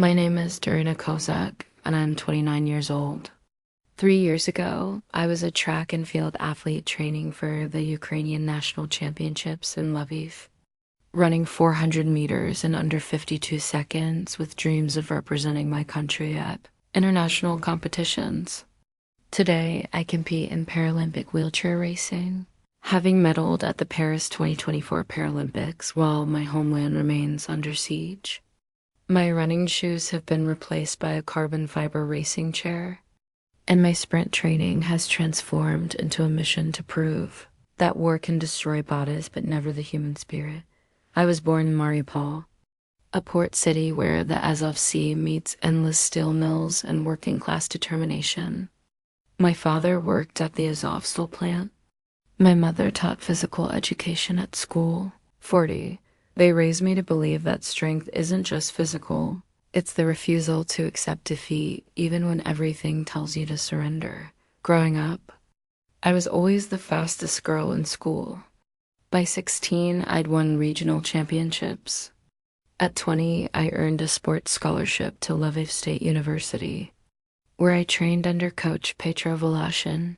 My name is Daryna Kozak, and I'm 29 years old. 3 years ago, I was a track and field athlete training for the Ukrainian national championships in Lviv, running 400 meters in under 52 seconds with dreams of representing my country at international competitions. Today, I compete in Paralympic wheelchair racing, having medaled at the Paris 2024 Paralympics while my homeland remains under siege. My running shoes have been replaced by a carbon fiber racing chair, and my sprint training has transformed into a mission to prove that war can destroy bodies but never the human spirit. I was born in Mariupol, a port city where the Azov Sea meets endless steel mills and working-class determination. My father worked at the Azovstal plant. My mother taught physical education at school. 40. They raised me to believe that strength isn't just physical. It's the refusal to accept defeat, even when everything tells you to surrender. Growing up, I was always the fastest girl in school. By 16, I'd won regional championships. At 20, I earned a sports scholarship to Lviv State University, where I trained under coach Petro Volashin,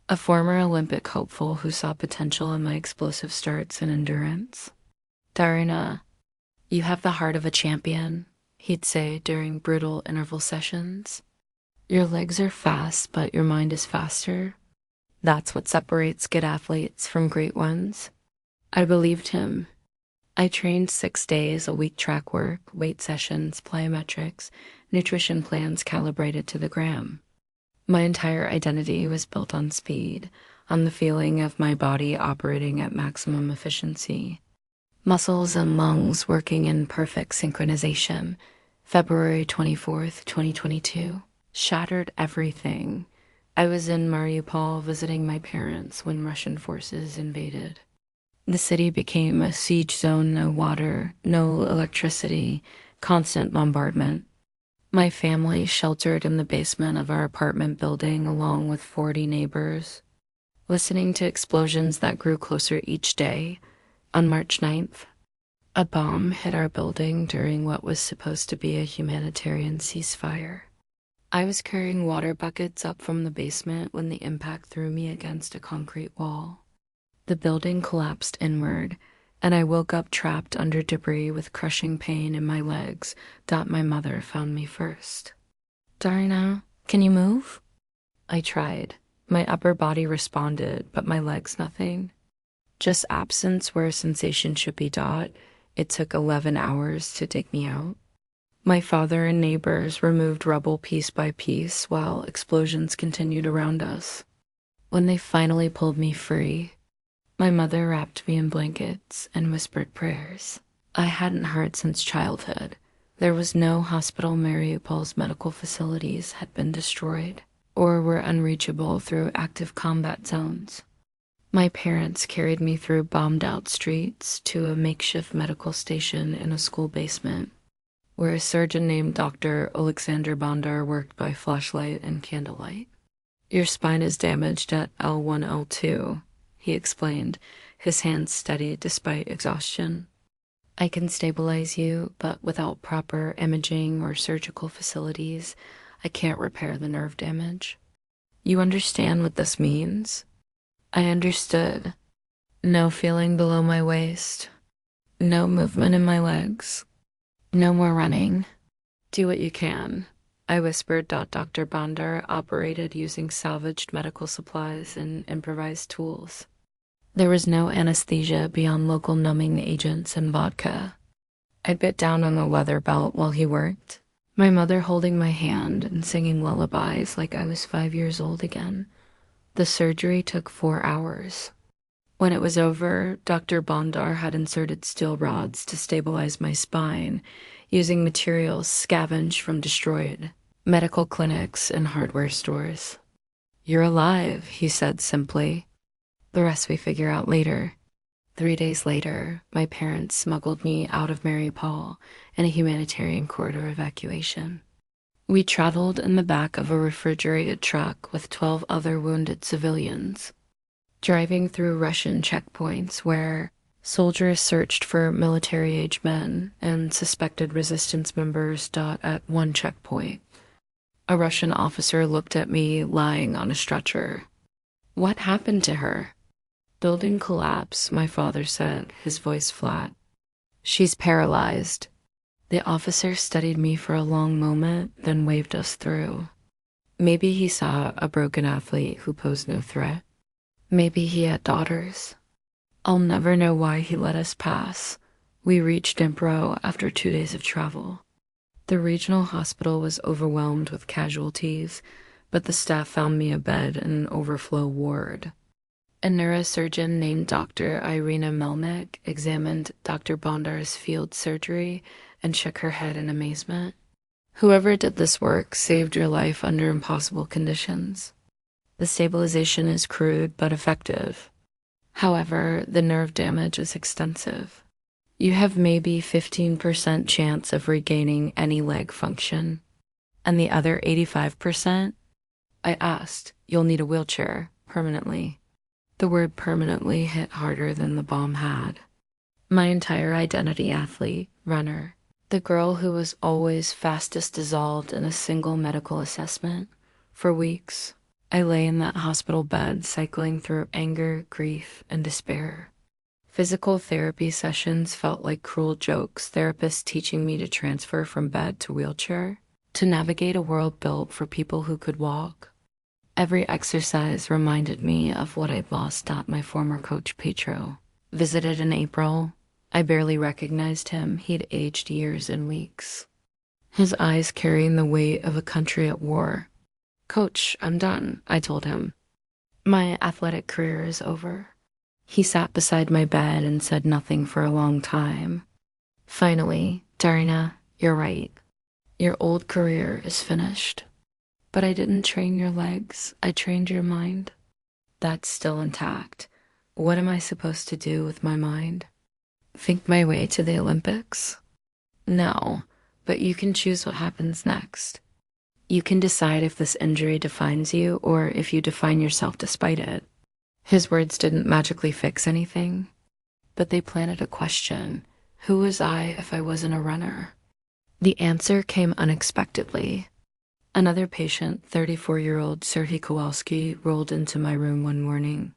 a former Olympic hopeful who saw potential in my explosive starts and endurance. Daryna, you have the heart of a champion, he'd say during brutal interval sessions. Your legs are fast, but your mind is faster. That's what separates good athletes from great ones. I believed him. I trained 6 days a week, track work, weight sessions, plyometrics, nutrition plans calibrated to the gram. My entire identity was built on speed, on the feeling of my body operating at maximum efficiency. Muscles and lungs working in perfect synchronization. February 24th, 2022. Shattered everything. I was in Mariupol visiting my parents when Russian forces invaded. The city became a siege zone, no water, no electricity, constant bombardment. My family sheltered in the basement of our apartment building along with 40 neighbors, listening to explosions that grew closer each day. On March 9th, a bomb hit our building during what was supposed to be a humanitarian ceasefire. I was carrying water buckets up from the basement when the impact threw me against a concrete wall. The building collapsed inward, and I woke up trapped under debris with crushing pain in my legs. My mother found me first. Daryna, can you move? I tried. My upper body responded, but my legs nothing. Just absence where sensation should be. It took 11 hours to dig me out. My father and neighbors removed rubble piece by piece while explosions continued around us. When they finally pulled me free, my mother wrapped me in blankets and whispered prayers. I hadn't heard since childhood. There was no hospital. Mariupol's medical facilities had been destroyed or were unreachable through active combat zones. My parents carried me through bombed-out streets to a makeshift medical station in a school basement, where a surgeon named Dr. Alexander Bondar worked by flashlight and candlelight. Your spine is damaged at L1, L2, he explained, his hands steady despite exhaustion. I can stabilize you, but without proper imaging or surgical facilities, I can't repair the nerve damage. You understand what this means? I understood. No feeling below my waist. No movement in my legs. No more running. Do what you can, I whispered. Dr. Bandar operated using salvaged medical supplies and improvised tools. There was no anesthesia beyond local numbing agents and vodka. I bit down on the leather belt while he worked, my mother holding my hand and singing lullabies like I was 5 years old again. The surgery took 4 hours. When it was over, Dr. Bondar had inserted steel rods to stabilize my spine, using materials scavenged from destroyed medical clinics and hardware stores. You're alive, he said simply. The rest we figure out later. 3 days later, my parents smuggled me out of Mariupol in a humanitarian corridor evacuation. We traveled in the back of a refrigerated truck with 12 other wounded civilians, driving through Russian checkpoints where Soldiers searched for military-age men and suspected resistance members. At one checkpoint, a Russian officer looked at me lying on a stretcher. What happened to her? Building collapse, my father said, his voice flat. She's paralyzed. The officer studied me for a long moment, then waved us through. Maybe he saw a broken athlete who posed no threat. Maybe he had daughters. I'll never know why he let us pass. We reached Dnipro after 2 days of travel. The regional hospital was overwhelmed with casualties, but the staff found me a bed in an overflow ward. A neurosurgeon named Dr. Irina Melnik examined Dr. Bondar's field surgery and shook her head in amazement. Whoever did this work saved your life under impossible conditions. The stabilization is crude but effective. However, the nerve damage is extensive. You have maybe 15% chance of regaining any leg function. And the other 85%? I asked, you'll need a wheelchair, permanently. The word permanently hit harder than the bomb had. My entire identity, athlete, runner, the girl who was always fastest dissolved in a single medical assessment. For weeks, I lay in that hospital bed cycling through anger, grief, and despair. Physical therapy sessions felt like cruel jokes, therapists teaching me to transfer from bed to wheelchair, to navigate a world built for people who could walk. Every exercise reminded me of what I'd lost. My former coach, Petro, visited in April. I barely recognized him. He'd aged years and weeks. His eyes carrying the weight of a country at war. Coach, I'm done, I told him. My athletic career is over. He sat beside my bed and said nothing for a long time. Finally, Daryna, you're right. Your old career is finished. But I didn't train your legs, I trained your mind. That's still intact. What am I supposed to do with my mind? Think my way to the Olympics? No, but you can choose what happens next. You can decide if this injury defines you or if you define yourself despite it. His words didn't magically fix anything, but they planted a question. Who was I if I wasn't a runner? The answer came unexpectedly. Another patient, 34-year-old Serhiy Kowalski, rolled into my room one morning.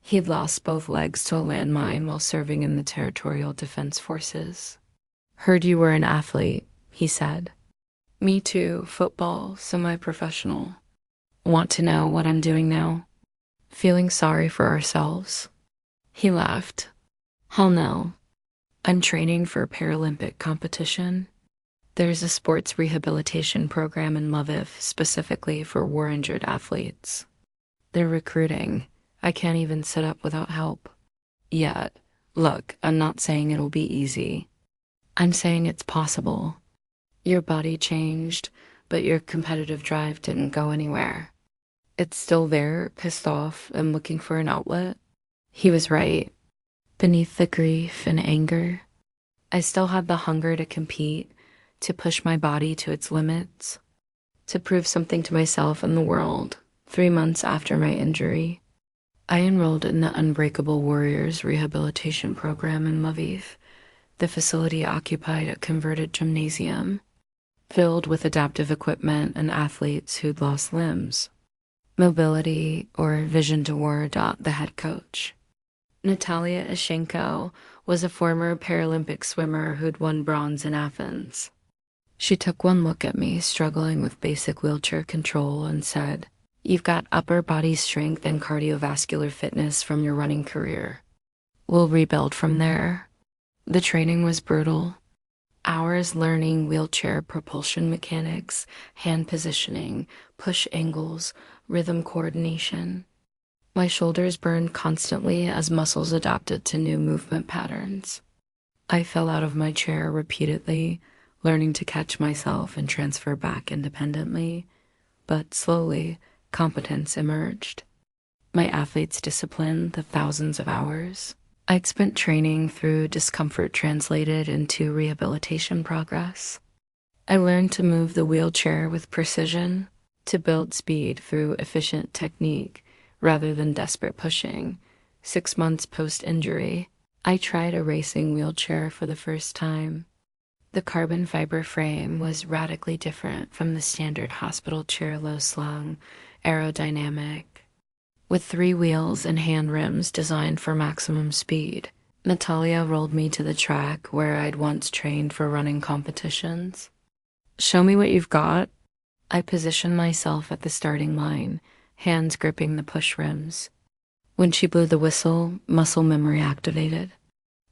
He'd lost both legs to a landmine while serving in the Territorial Defense Forces. Heard you were an athlete, he said. Me too, football, semi-professional. Want to know what I'm doing now? Feeling sorry for ourselves? He laughed. Hell no. I'm training for a Paralympic competition. There's a sports rehabilitation program in Lviv specifically for war-injured athletes. They're recruiting. I can't even sit up without help. Yet. Look, I'm not saying it'll be easy. I'm saying it's possible. Your body changed, but your competitive drive didn't go anywhere. It's still there, pissed off, and looking for an outlet. He was right. Beneath the grief and anger, I still had the hunger to compete, to push my body to its limits, to prove something to myself and the world. 3 months after my injury, I enrolled in the Unbreakable Warriors rehabilitation program in Lviv. The facility occupied a converted gymnasium, filled with adaptive equipment and athletes who'd lost limbs. Mobility or vision to war. The head coach, Natalia Ishenko, was a former Paralympic swimmer who'd won bronze in Athens. She took one look at me, struggling with basic wheelchair control, and said, "You've got upper body strength and cardiovascular fitness from your running career. We'll rebuild from there." The training was brutal. Hours learning wheelchair propulsion mechanics, hand positioning, push angles, rhythm coordination. My shoulders burned constantly as muscles adapted to new movement patterns. I fell out of my chair repeatedly, learning to catch myself and transfer back independently. But slowly, competence emerged. My athlete's discipline, the thousands of hours I'd spent training through discomfort translated into rehabilitation progress. I learned to move the wheelchair with precision, to build speed through efficient technique rather than desperate pushing. 6 months post-injury, I tried a racing wheelchair for the first time. The carbon fiber frame was radically different from the standard hospital chair, low-slung, aerodynamic, with 3 wheels and hand rims designed for maximum speed. Natalia rolled me to the track where I'd once trained for running competitions. "Show me what you've got." I positioned myself at the starting line, hands gripping the push rims. When she blew the whistle, muscle memory activated.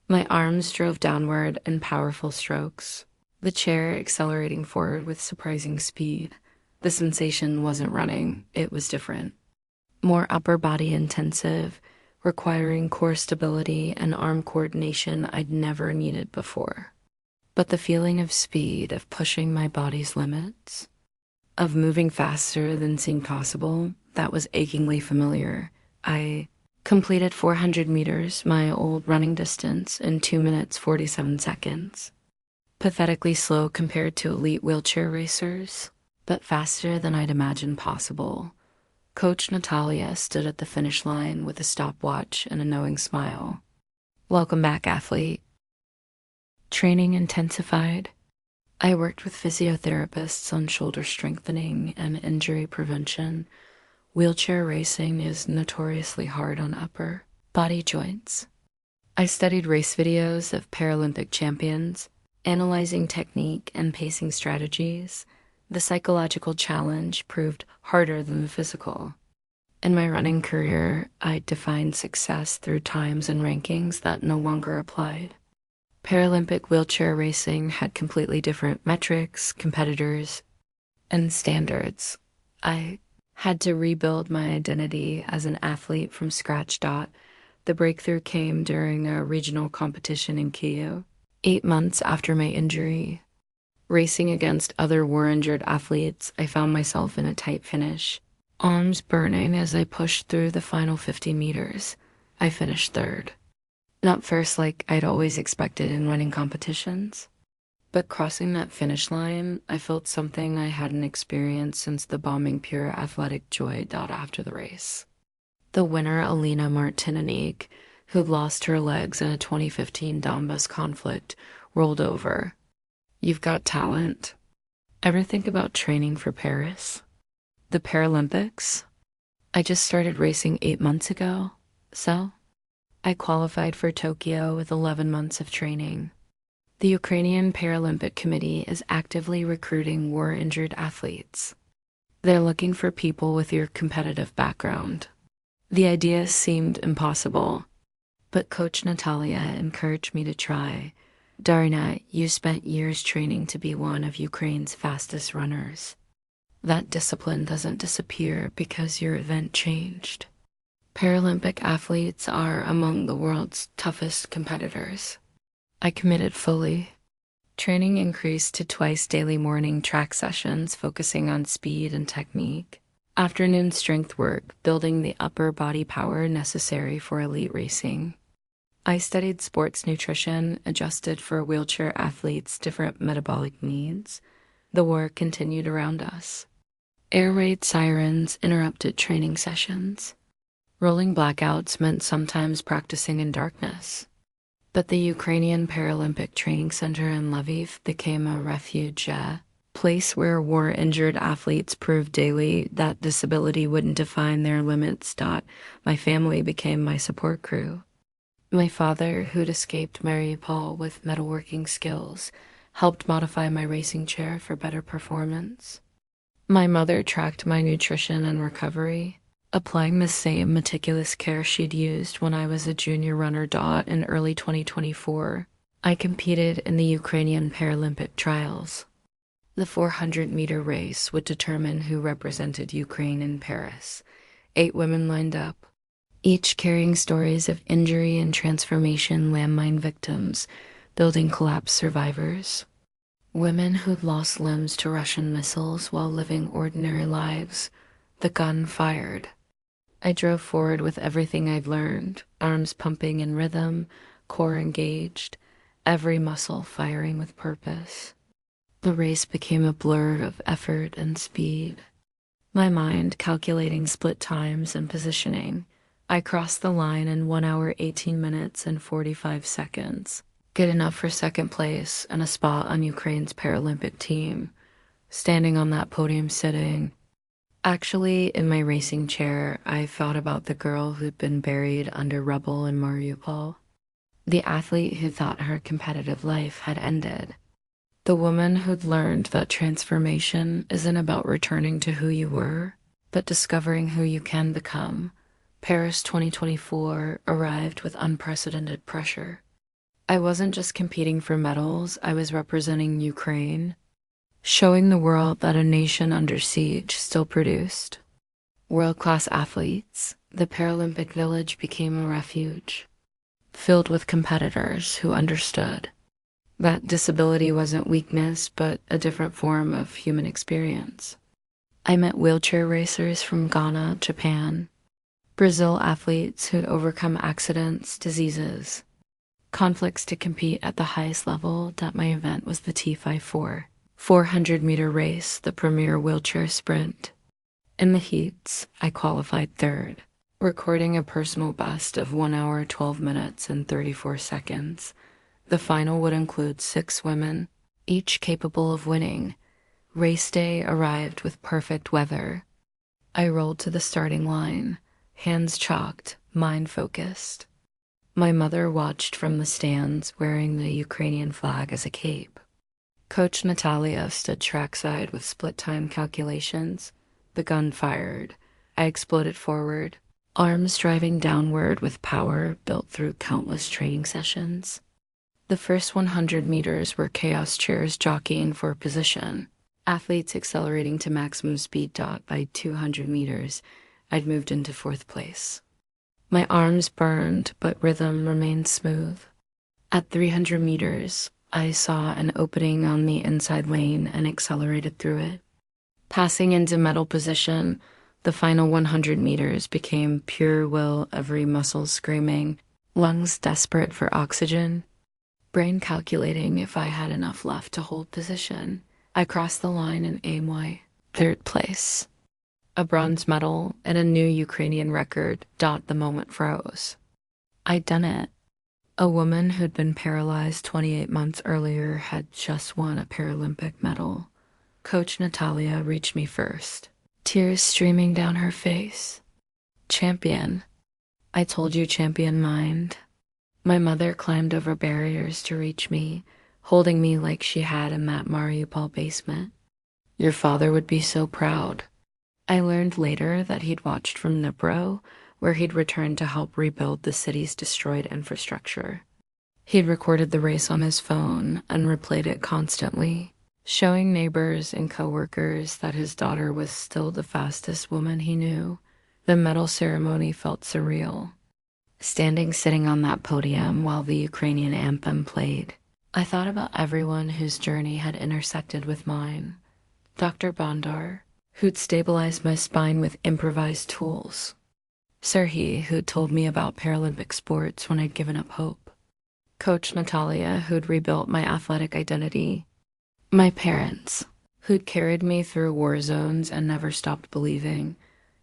My arms drove downward in powerful strokes, the chair accelerating forward with surprising speed. The sensation wasn't running, it was different. More upper body intensive, requiring core stability and arm coordination I'd never needed before. But the feeling of speed, of pushing my body's limits, of moving faster than seemed possible, that was achingly familiar. I completed 400 meters, my old running distance, in 2 minutes 47 seconds. Pathetically slow compared to elite wheelchair racers, but faster than I'd imagined possible. Coach Natalia stood at the finish line with a stopwatch and a knowing smile. "Welcome back, athlete." Training intensified. I worked with physiotherapists on shoulder strengthening and injury prevention. Wheelchair racing is notoriously hard on upper body joints. I studied race videos of Paralympic champions, analyzing technique and pacing strategies. The psychological challenge proved harder than the physical. In my running career, I defined success through times and rankings that no longer applied. Paralympic wheelchair racing had completely different metrics, competitors, and standards. I had to rebuild my identity as an athlete from scratch. The breakthrough came during a regional competition in Kyiv, 8 months after my injury. Racing against other war-injured athletes, I found myself in a tight finish, arms burning as I pushed through the final 50 meters. I finished third. Not first like I'd always expected in running competitions, but crossing that finish line, I felt something I hadn't experienced since the bombing pure athletic joy. After the race, the winner, Alina Martinique, who'd lost her legs in a 2015 Donbas conflict, rolled over. "You've got talent." Ever think about training for Paris? The Paralympics? I just started racing 8 months ago, so I qualified for Tokyo with 11 months of training. The Ukrainian Paralympic Committee is actively recruiting war-injured athletes. They're looking for people with your competitive background. The idea seemed impossible, but Coach Natalia encouraged me to try. "Daryna, you spent years training to be one of Ukraine's fastest runners. That discipline doesn't disappear because your event changed. Paralympic athletes are among the world's toughest competitors." I committed fully. Training increased to twice daily morning track sessions focusing on speed and technique, afternoon strength work building the upper body power necessary for elite racing. I studied sports nutrition, adjusted for wheelchair athletes' different metabolic needs. The war continued around us. Air raid sirens interrupted training sessions. Rolling blackouts meant sometimes practicing in darkness. But the Ukrainian Paralympic Training Center in Lviv became a refuge, a place where war-injured athletes proved daily that disability wouldn't define their limits. My family became my support crew. My father, who'd escaped Mariupol with metalworking skills, helped modify my racing chair for better performance. My mother tracked my nutrition and recovery, applying the same meticulous care she'd used when I was a junior runner. In early 2024, I competed in the Ukrainian Paralympic trials. The 400-meter race would determine who represented Ukraine in Paris. 8 women lined up, each carrying stories of injury and transformation, landmine victims, building collapse survivors, women who'd lost limbs to Russian missiles while living ordinary lives. The gun fired. I drove forward with everything I'd learned, arms pumping in rhythm, core engaged, every muscle firing with purpose. The race became a blur of effort and speed, my mind calculating split times and positioning, I crossed the line in 1 hour, 18 minutes, and 45 seconds. Good enough for second place and a spot on Ukraine's Paralympic team. Standing on that podium sitting. Actually, in my racing chair, I thought about the girl who'd been buried under rubble in Mariupol. The athlete who thought her competitive life had ended. The woman who'd learned that transformation isn't about returning to who you were, but discovering who you can become. Paris 2024 arrived with unprecedented pressure. I wasn't just competing for medals, I was representing Ukraine, showing the world that a nation under siege still produced world-class athletes. The Paralympic village became a refuge, filled with competitors who understood that disability wasn't weakness, but a different form of human experience. I met wheelchair racers from Ghana, Japan, Brazil athletes who'd overcome accidents, diseases, conflicts to compete at the highest level. That my event was the T54 400-meter race, the premier wheelchair sprint. In the heats, I qualified third, recording a personal best of 1 hour, 12 minutes, and 34 seconds. The final would include 6 women, each capable of winning. Race day arrived with perfect weather. I rolled to the starting line, hands chalked, mind focused. My mother watched from the stands, wearing the Ukrainian flag as a cape. Coach Natalia stood trackside with split-time calculations. The gun fired. I exploded forward, arms driving downward with power built through countless training sessions. The first 100 meters were chaos chairs jockeying for position, athletes accelerating to maximum speed. By 200 meters, I'd moved into 4th place. My arms burned, but rhythm remained smooth. At 300 meters, I saw an opening on the inside lane and accelerated through it. Passing into medal position, the final 100 meters became pure will, every muscle screaming, lungs desperate for oxygen, brain calculating if I had enough left to hold position. I crossed the line in aim 3rd place. A bronze medal and a new Ukrainian record. The moment froze. I'd done it. A woman who'd been paralyzed 28 months earlier had just won a Paralympic medal. Coach Natalia reached me first, tears streaming down her face. Champion. I told you, champion mind. My mother climbed over barriers to reach me, holding me like she had in that Mariupol basement. Your father would be so proud. I learned later that he'd watched from Dnipro, where he'd returned to help rebuild the city's destroyed infrastructure. He'd recorded the race on his phone and replayed it constantly, showing neighbors and coworkers that his daughter was still the fastest woman he knew. The medal ceremony felt surreal. Sitting on that podium while the Ukrainian anthem played, I thought about everyone whose journey had intersected with mine. Dr. Bondar, who'd stabilized my spine with improvised tools. Serhiy, who'd told me about Paralympic sports when I'd given up hope. Coach Natalia, who'd rebuilt my athletic identity. My parents, who'd carried me through war zones and never stopped believing.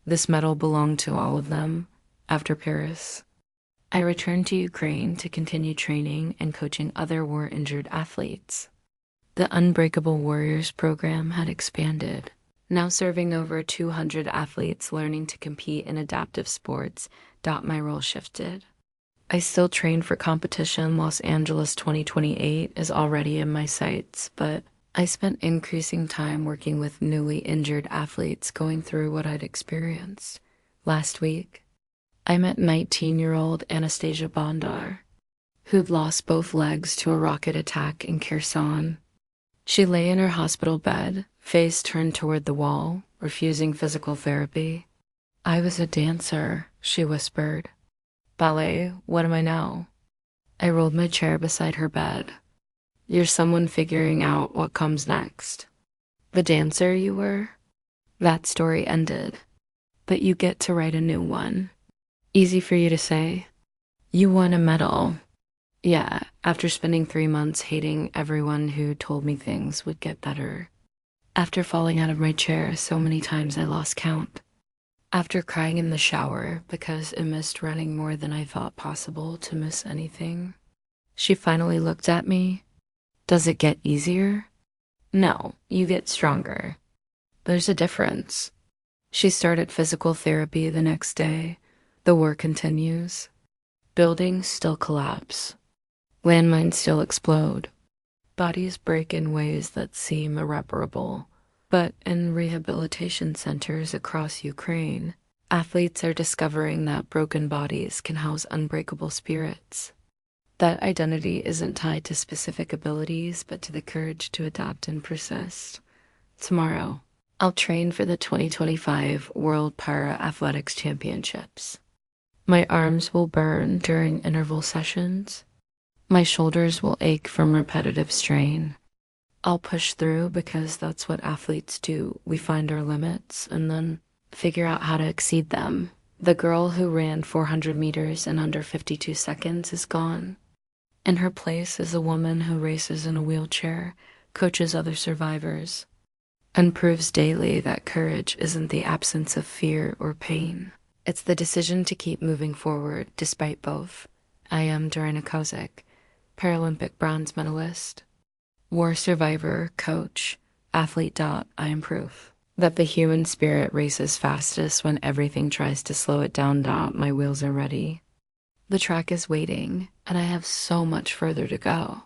This medal belonged to all of them. After Paris, I returned to Ukraine to continue training and coaching other war-injured athletes. The Unbreakable Warriors program had expanded, now serving over 200 athletes learning to compete in adaptive sports. My role shifted. I still train for competition. Los Angeles 2028 is already in my sights, but I spent increasing time working with newly injured athletes going through what I'd experienced. Last week, I met 19-year-old Anastasia Bondar, who'd lost both legs to a rocket attack in Kherson. She lay in her hospital bed, face turned toward the wall, refusing physical therapy. I was a dancer, she whispered. Ballet, what am I now? I rolled my chair beside her bed. You're someone figuring out what comes next. The dancer you were? That story ended, but you get to write a new one. Easy for you to say. You won a medal. Yeah, after spending 3 months hating everyone who told me things would get better. After falling out of my chair so many times I lost count. After crying in the shower because it missed running more than I thought possible to miss anything, she finally looked at me. Does it get easier? No, you get stronger. There's a difference. She started physical therapy the next day. The war continues. Buildings still collapse. Landmines still explode. Bodies break in ways that seem irreparable. But in rehabilitation centers across Ukraine, athletes are discovering that broken bodies can house unbreakable spirits. That identity isn't tied to specific abilities, but to the courage to adapt and persist. Tomorrow, I'll train for the 2025 World Para-Athletics Championships. My arms will burn during interval sessions. My shoulders will ache from repetitive strain. I'll push through because that's what athletes do. We find our limits and then figure out how to exceed them. The girl who ran 400 meters in under 52 seconds is gone. In her place is a woman who races in a wheelchair, coaches other survivors, and proves daily that courage isn't the absence of fear or pain. It's the decision to keep moving forward despite both. I am Daryna Kozak, Paralympic bronze medalist, war survivor, coach, athlete. I am proof that the human spirit races fastest when everything tries to slow it down. My wheels are ready. The track is waiting, and I have so much further to go.